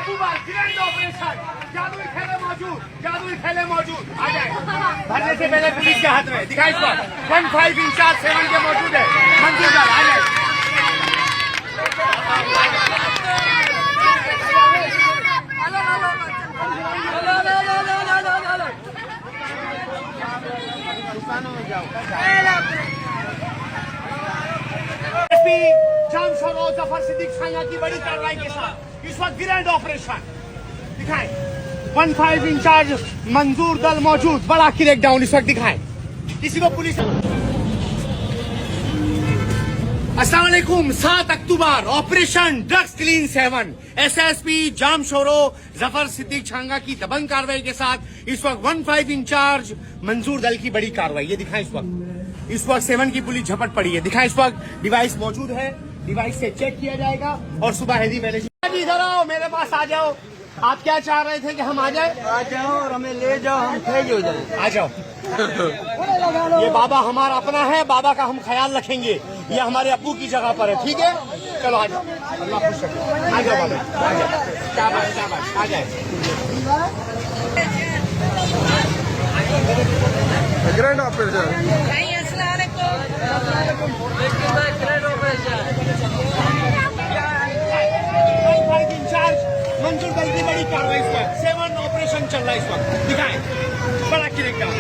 अक्टूबर grand operation जादुई खेले मौजूद, जादुई खेले मौजूद। आ जाए भरने से पहले पुलिस के हाथ में दिखाई इस पर 15 इंचार्ज 7 के मौजूद है। मंजूर आ जाए एसपी जामशोरो जफर सिद्दीक छांगा की बड़ी कार्रवाई के साथ इस वक्त ग्रैंड ऑपरेशन दिखाएं। 15 इंचार्ज मंजूर दल मौजूद, बड़ा क्रैकडाउन इस वक्त दिखाएं। किसी को पुलिस अस्सलाम वालेकुम। 7 अक्टूबर operation drugs clean 7 SSP Jamshoro Zafar Siddique Changa की दबंग कार्रवाई के साथ इस वक्त 15 इंचार्ज मंजूर दल की बड़ी कार्रवाई। ये दिखाएं इस वक्त 7 की पुलिस झपट पड़ी है। दिखाएं इस वक्त डिवाइस मौजूद है, डिवाइस से चेक किया जाएगा और सुबह हेवी मैनेज। इधर आओ, मेरे पास आ जाओ। आप क्या चाह रहे थे कि हम आ जाए? आ जाओ और हमें ले जाओ, हम फेल हो जाए। आ जाओ। ये बाबा हमारा अपना है, बाबा का हम ख्याल रखेंगे। ये हमारे अब्बू की जगह पर है, ठीक है? चलो आ जाओ, अल्लाह खुश रखे। आ जाओ बाबा, आ जाओ, शाबाश शाबाश, आ जाए। ग्रैंड ऑपरेशन इंचार्ज मंजूर दल की बड़ी कार्रवाई इस वक्त 7 ऑपरेशन चल रहा है इस वक्त। दिखाएं बड़ा क्रैकडाउन।